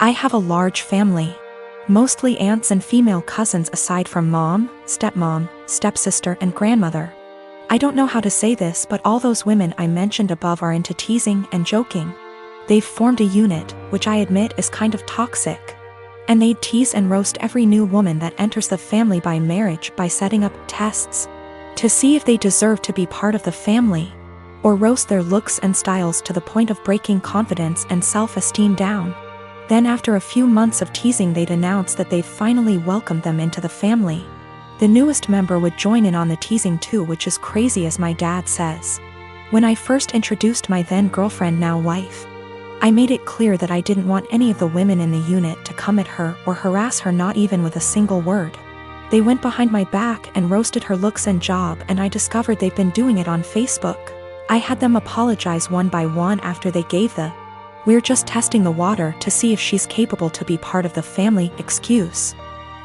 I have a large family. Mostly aunts and female cousins aside from mom, stepmom, stepsister and grandmother. I don't know how to say this, but all those women I mentioned above are into teasing and joking. They've formed a unit, which I admit is kind of toxic. And they'd tease and roast every new woman that enters the family by marriage by setting up tests to see if they deserve to be part of the family, or roast their looks and styles to the point of breaking confidence and self-esteem down. Then after a few months of teasing, they'd announce that they've finally welcomed them into the family. The newest member would join in on the teasing too, which is crazy, as my dad says. When I first introduced my then girlfriend, now wife, I made it clear that I didn't want any of the women in the unit to come at her or harass her, not even with a single word. They went behind my back and roasted her looks and job, and I discovered they've been doing it on Facebook. I had them apologize one by one after they gave the "we're just testing the water to see if she's capable to be part of the family" excuse.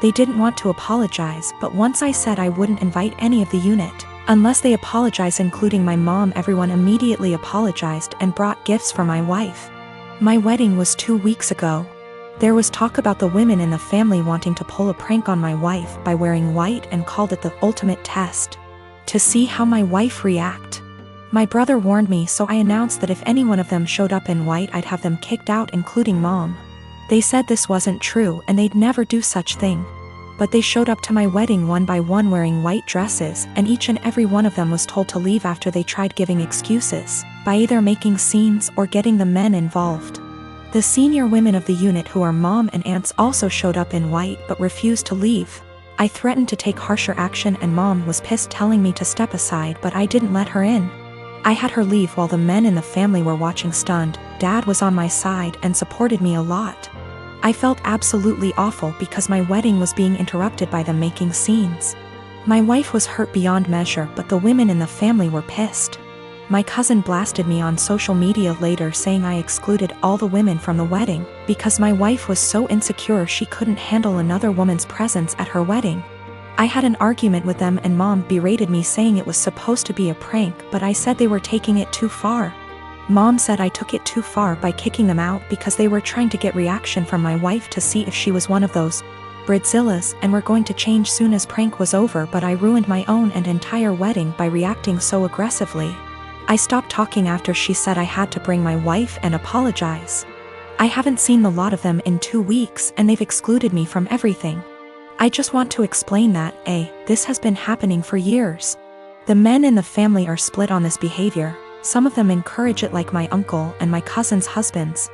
They didn't want to apologize, but once I said I wouldn't invite any of the unit unless they apologize, including my mom, everyone immediately apologized and brought gifts for my wife. My wedding was 2 weeks ago. There was talk about the women in the family wanting to pull a prank on my wife by wearing white and called it the ultimate test to see how my wife react. My brother warned me, so I announced that if any one of them showed up in white, I'd have them kicked out, including mom. They said this wasn't true and they'd never do such thing. But they showed up to my wedding one by one wearing white dresses, and each and every one of them was told to leave after they tried giving excuses by either making scenes or getting the men involved. The senior women of the unit, who are mom and aunts, also showed up in white but refused to leave. I threatened to take harsher action and mom was pissed, telling me to step aside, but I didn't let her in. I had her leave while the men in the family were watching stunned. Dad was on my side and supported me a lot. I felt absolutely awful because my wedding was being interrupted by them making scenes. My wife was hurt beyond measure, but the women in the family were pissed. My cousin blasted me on social media later, saying I excluded all the women from the wedding because my wife was so insecure she couldn't handle another woman's presence at her wedding. I had an argument with them and mom berated me, saying it was supposed to be a prank, but I said they were taking it too far. Mom said I took it too far by kicking them out because they were trying to get reaction from my wife to see if she was one of those Bridzillas and were going to change soon as prank was over, but I ruined my own and entire wedding by reacting so aggressively. I stopped talking after she said I had to bring my wife and apologize. I haven't seen the lot of them in 2 weeks and they've excluded me from everything. I just want to explain that, this has been happening for years. The men in the family are split on this behavior. Some of them encourage it, like my uncle and my cousin's husbands.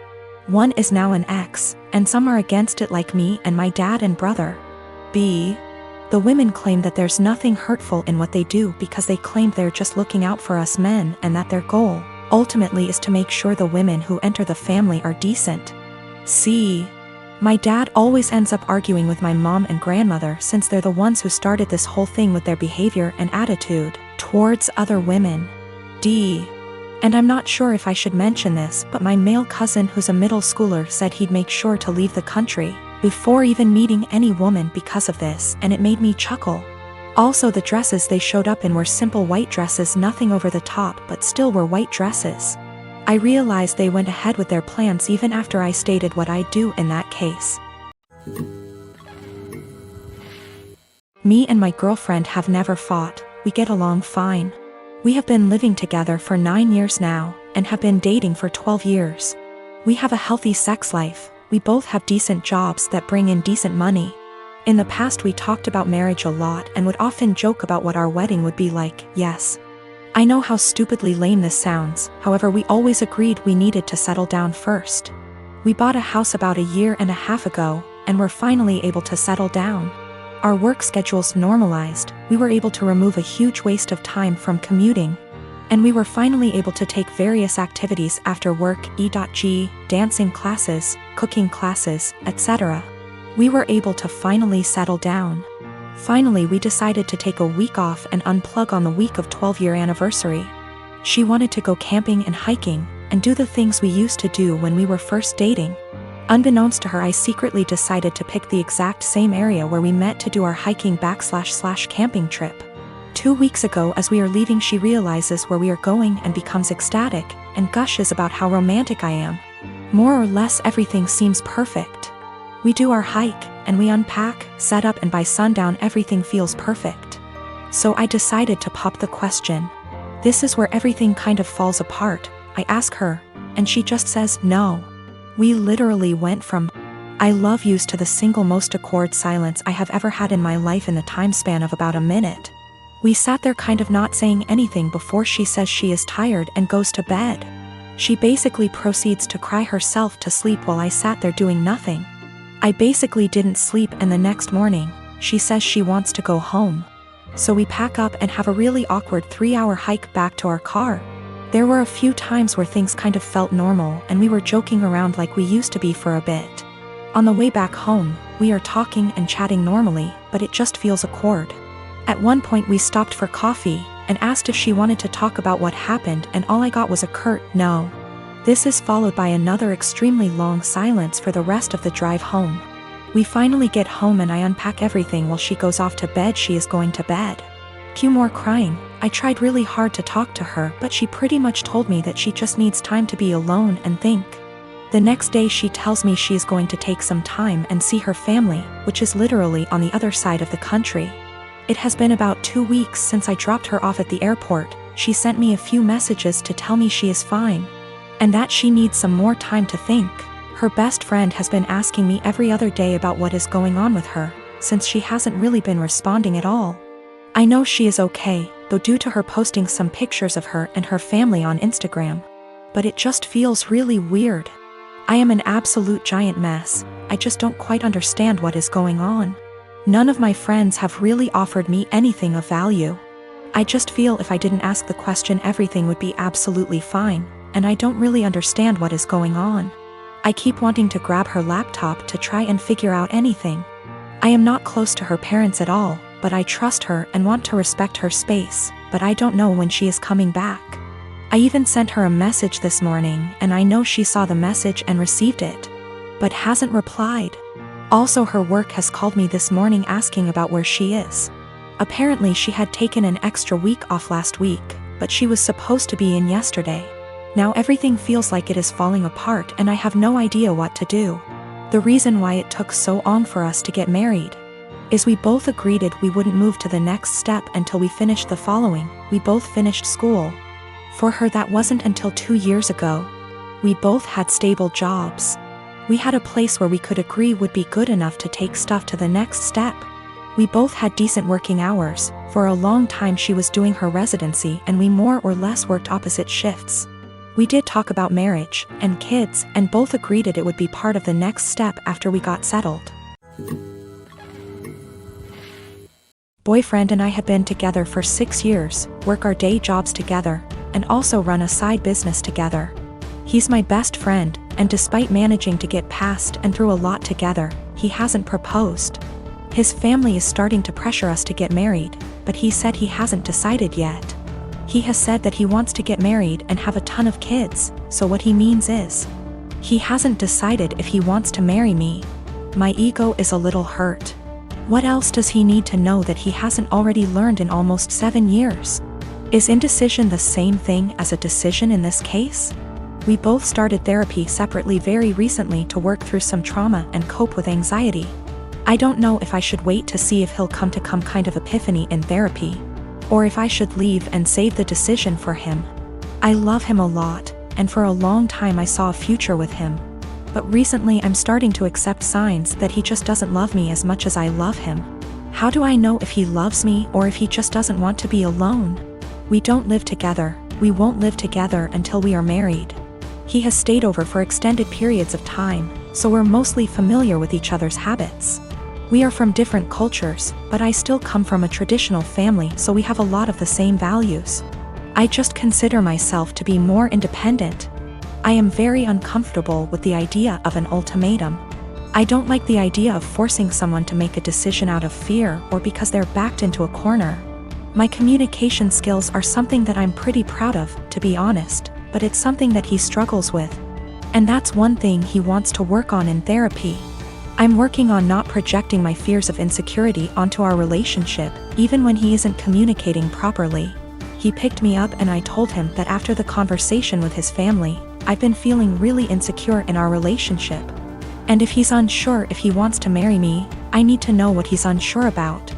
One is now an ex, and some are against it, like me and my dad and brother. The women claim that there's nothing hurtful in what they do because they claim they're just looking out for us men, and that their goal, ultimately, is to make sure the women who enter the family are decent. My dad always ends up arguing with my mom and grandmother, since they're the ones who started this whole thing with their behavior and attitude towards other women. And I'm not sure if I should mention this, but my male cousin, who's a middle schooler, said he'd make sure to leave the country before even meeting any woman because of this, and it made me chuckle. Also, the dresses they showed up in were simple white dresses, nothing over the top, but still were white dresses. I realized they went ahead with their plans even after I stated what I'd do in that case. Me and my girlfriend have never fought. We get along fine. We have been living together for 9 years now, and have been dating for 12 years. We have a healthy sex life. We both have decent jobs that bring in decent money. In the past, we talked about marriage a lot and would often joke about what our wedding would be like. Yes, I know how stupidly lame this sounds, however we always agreed we needed to settle down first. We bought a house about a year and a half ago, and were finally able to settle down. Our work schedules normalized, we were able to remove a huge waste of time from commuting, and we were finally able to take various activities after work, dancing classes, cooking classes, etc. We were able to finally settle down. Finally, we decided to take a week off and unplug on the week of 12-year anniversary. She wanted to go camping and hiking, and do the things we used to do when we were first dating. Unbeknownst to her, I secretly decided to pick the exact same area where we met to do our hiking / camping trip. 2 weeks ago, as we are leaving, she realizes where we are going and becomes ecstatic, and gushes about how romantic I am. More or less everything seems perfect. We do our hike, and we unpack, set up, and by sundown everything feels perfect. So I decided to pop the question. This is where everything kind of falls apart. I ask her, and she just says no. We literally went from I love yous to the single most awkward silence I have ever had in my life in the time span of about a minute. We sat there kind of not saying anything before she says she is tired and goes to bed. She basically proceeds to cry herself to sleep while I sat there doing nothing. I basically didn't sleep, and the next morning, she says she wants to go home. So we pack up and have a really awkward 3-hour hike back to our car. There were a few times where things kind of felt normal and we were joking around like we used to be for a bit. On the way back home, we are talking and chatting normally, but it just feels awkward. At one point we stopped for coffee and asked if she wanted to talk about what happened, and all I got was a curt no. This is followed by another extremely long silence for the rest of the drive home. We finally get home and I unpack everything while she goes off to bed. She is going to bed. Cue more crying. I tried really hard to talk to her, but she pretty much told me that she just needs time to be alone and think. The next day she tells me she is going to take some time and see her family, which is literally on the other side of the country. It has been about 2 weeks since I dropped her off at the airport. She sent me a few messages to tell me she is fine, and that she needs some more time to think. Her best friend has been asking me every other day about what is going on with her, since she hasn't really been responding at all. I know she is okay, though, due to her posting some pictures of her and her family on Instagram. But it just feels really weird. I am an absolute giant mess. I just don't quite understand what is going on. None of my friends have really offered me anything of value. I just feel if I didn't ask the question everything would be absolutely fine, and I don't really understand what is going on. I keep wanting to grab her laptop to try and figure out anything. I am not close to her parents at all, but I trust her and want to respect her space, but I don't know when she is coming back. I even sent her a message this morning, and I know she saw the message and received it, but hasn't replied. Also, her work has called me this morning asking about where she is. Apparently she had taken an extra week off last week, but she was supposed to be in yesterday. Now everything feels like it is falling apart and I have no idea what to do. The reason why it took so long for us to get married is we both agreed we wouldn't move to the next step until we finished the following. We both finished school. For her that wasn't until 2 years ago. We both had stable jobs. We had a place where we could agree would be good enough to take stuff to the next step. We both had decent working hours. For a long time she was doing her residency and we more or less worked opposite shifts. We did talk about marriage and kids, and both agreed it would be part of the next step after we got settled. Boyfriend and I had been together for 6 years, work our day jobs together, and also run a side business together. He's my best friend, and despite managing to get past and through a lot together, he hasn't proposed. His family is starting to pressure us to get married, but he said he hasn't decided yet. He has said that he wants to get married and have a ton of kids, so what he means is, he hasn't decided if he wants to marry me. My ego is a little hurt. What else does he need to know that he hasn't already learned in almost 7 years? Is indecision the same thing as a decision in this case? We both started therapy separately very recently to work through some trauma and cope with anxiety. I don't know if I should wait to see if he'll come to kind of epiphany in therapy, or if I should leave and save the decision for him. I love him a lot, and for a long time I saw a future with him. But recently I'm starting to accept signs that he just doesn't love me as much as I love him. How do I know if he loves me or if he just doesn't want to be alone? We don't live together. We won't live together until we are married. He has stayed over for extended periods of time, so we're mostly familiar with each other's habits. We are from different cultures, but I still come from a traditional family, so we have a lot of the same values. I just consider myself to be more independent. I am very uncomfortable with the idea of an ultimatum. I don't like the idea of forcing someone to make a decision out of fear or because they're backed into a corner. My communication skills are something that I'm pretty proud of, to be honest, but it's something that he struggles with. And that's one thing he wants to work on in therapy. I'm working on not projecting my fears of insecurity onto our relationship, even when he isn't communicating properly. He picked me up and I told him that after the conversation with his family, I've been feeling really insecure in our relationship. And if he's unsure if he wants to marry me, I need to know what he's unsure about.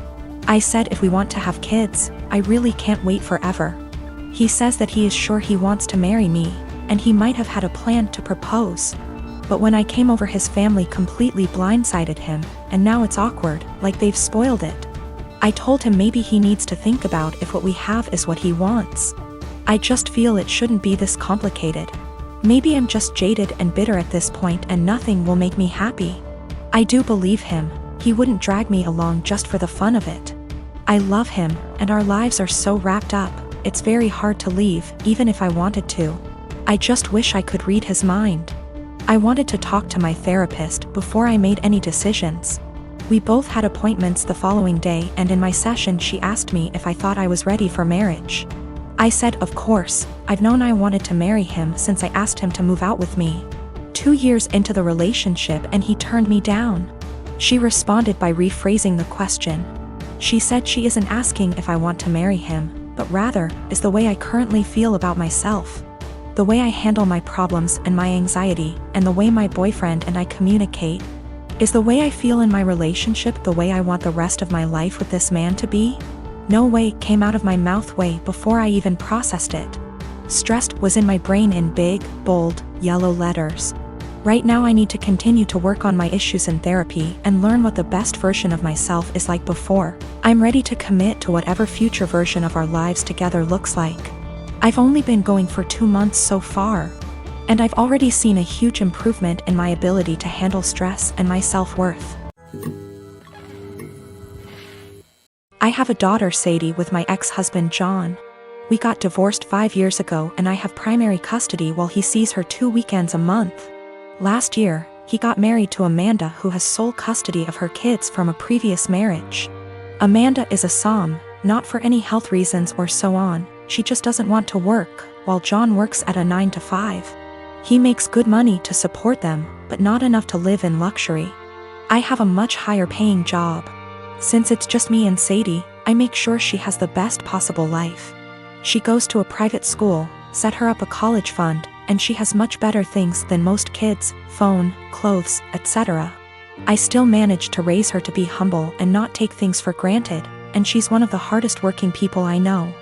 I said if we want to have kids, I really can't wait forever. He says that he is sure he wants to marry me, and he might have had a plan to propose. But when I came over, his family completely blindsided him, and now it's awkward, like they've spoiled it. I told him maybe he needs to think about if what we have is what he wants. I just feel it shouldn't be this complicated. Maybe I'm just jaded and bitter at this point and nothing will make me happy. I do believe him. He wouldn't drag me along just for the fun of it. I love him, and our lives are so wrapped up, it's very hard to leave, even if I wanted to. I just wish I could read his mind. I wanted to talk to my therapist before I made any decisions. We both had appointments the following day, and in my session she asked me if I thought I was ready for marriage. I said of course. I've known I wanted to marry him since I asked him to move out with me. 2 years into the relationship and he turned me down. She responded by rephrasing the question. She said she isn't asking if I want to marry him, but rather, is the way I currently feel about myself. The way I handle my problems and my anxiety, and the way my boyfriend and I communicate. Is the way I feel in my relationship the way I want the rest of my life with this man to be? No way came out of my mouth way before I even processed it. Stressed was in my brain in big, bold, yellow letters. Right now I need to continue to work on my issues in therapy and learn what the best version of myself is like before I'm ready to commit to whatever future version of our lives together looks like. I've only been going for 2 months so far, and I've already seen a huge improvement in my ability to handle stress and my self-worth. I have a daughter, Sadie, with my ex-husband John. We got divorced 5 years ago and I have primary custody while he sees her 2 weekends a month. Last year, he got married to Amanda, who has sole custody of her kids from a previous marriage. Amanda is a SOM, not for any health reasons or so on, she just doesn't want to work, while John works at a 9 to 5. He makes good money to support them, but not enough to live in luxury. I have a much higher paying job. Since it's just me and Sadie, I make sure she has the best possible life. She goes to a private school, set her up a college fund, and she has much better things than most kids: phone, clothes, etc. I still manage to raise her to be humble and not take things for granted, and she's one of the hardest working people I know.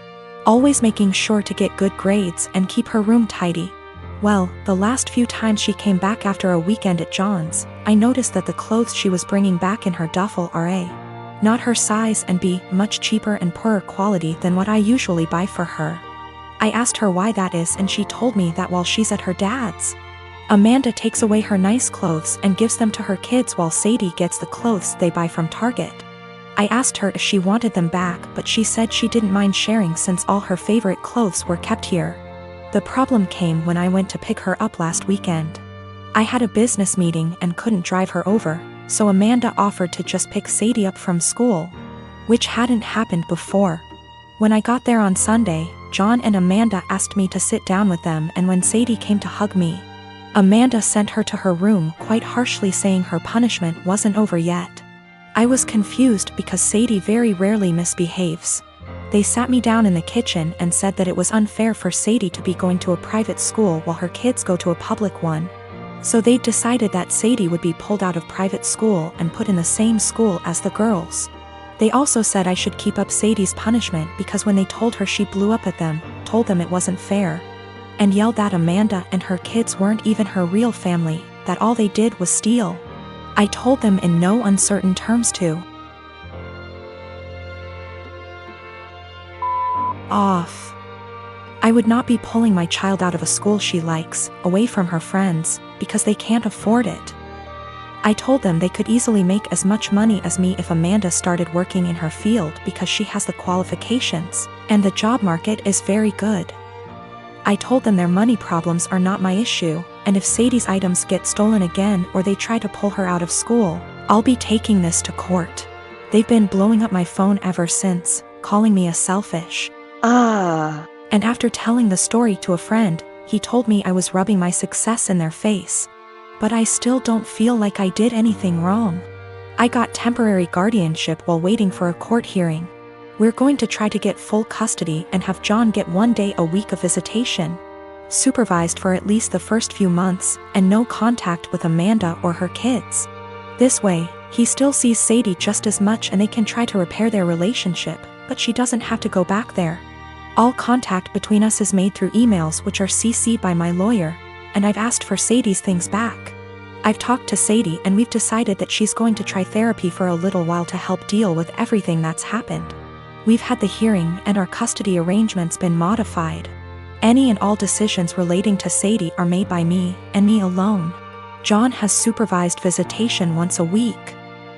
Always making sure to get good grades and keep her room tidy. Well, the last few times she came back after a weekend at John's, I noticed that the clothes she was bringing back in her duffel are A, not her size, and B, much cheaper and poorer quality than what I usually buy for her. I asked her why that is, and she told me that while she's at her dad's, Amanda takes away her nice clothes and gives them to her kids while Sadie gets the clothes they buy from Target. I asked her if she wanted them back, but she said she didn't mind sharing since all her favorite clothes were kept here. The problem came when I went to pick her up last weekend. I had a business meeting and couldn't drive her over, so Amanda offered to just pick Sadie up from school, which hadn't happened before. When I got there on Sunday, John and Amanda asked me to sit down with them, and when Sadie came to hug me, Amanda sent her to her room quite harshly, saying her punishment wasn't over yet. I was confused because Sadie very rarely misbehaves. They sat me down in the kitchen and said that it was unfair for Sadie to be going to a private school while her kids go to a public one. So they decided that Sadie would be pulled out of private school and put in the same school as the girls. They also said I should keep up Sadie's punishment because when they told her, she blew up at them, told them it wasn't fair, and yelled that Amanda and her kids weren't even her real family, that all they did was steal. I told them in no uncertain terms to off. I would not be pulling my child out of a school she likes, away from her friends, because they can't afford it. I told them they could easily make as much money as me if Amanda started working in her field because she has the qualifications, and the job market is very good. I told them their money problems are not my issue, and if Sadie's items get stolen again or they try to pull her out of school, I'll be taking this to court. They've been blowing up my phone ever since, calling me a selfish. And after telling the story to a friend, he told me I was rubbing my success in their face. But I still don't feel like I did anything wrong. I got temporary guardianship while waiting for a court hearing. We're going to try to get full custody and have John get 1 day a week of visitation. supervised for at least the first few months, and no contact with Amanda or her kids. This way, he still sees Sadie just as much and they can try to repair their relationship, but she doesn't have to go back there. All contact between us is made through emails which are CC'd by my lawyer, and I've asked for Sadie's things back. I've talked to Sadie and we've decided that she's going to try therapy for a little while to help deal with everything that's happened. We've had the hearing and our custody arrangements been modified. Any and all decisions relating to Sadie are made by me, and me alone. John has supervised visitation once a week.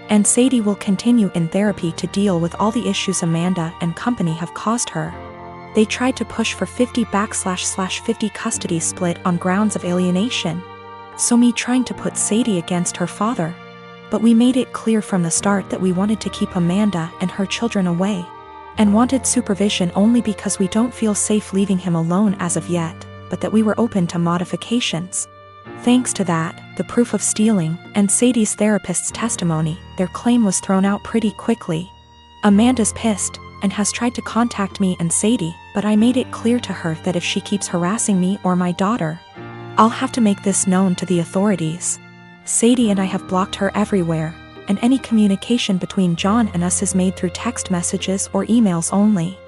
And Sadie will continue in therapy to deal with all the issues Amanda and company have caused her. They tried to push for 50/50 custody split on grounds of alienation. So me trying to put Sadie against her father. But we made it clear from the start that we wanted to keep Amanda and her children away. And wanted supervision only because we don't feel safe leaving him alone as of yet, but that we were open to modifications. Thanks to that, the proof of stealing, and Sadie's therapist's testimony, their claim was thrown out pretty quickly. Amanda's pissed, and has tried to contact me and Sadie, but I made it clear to her that if she keeps harassing me or my daughter, I'll have to make this known to the authorities. Sadie and I have blocked her everywhere, and any communication between John and us is made through text messages or emails only.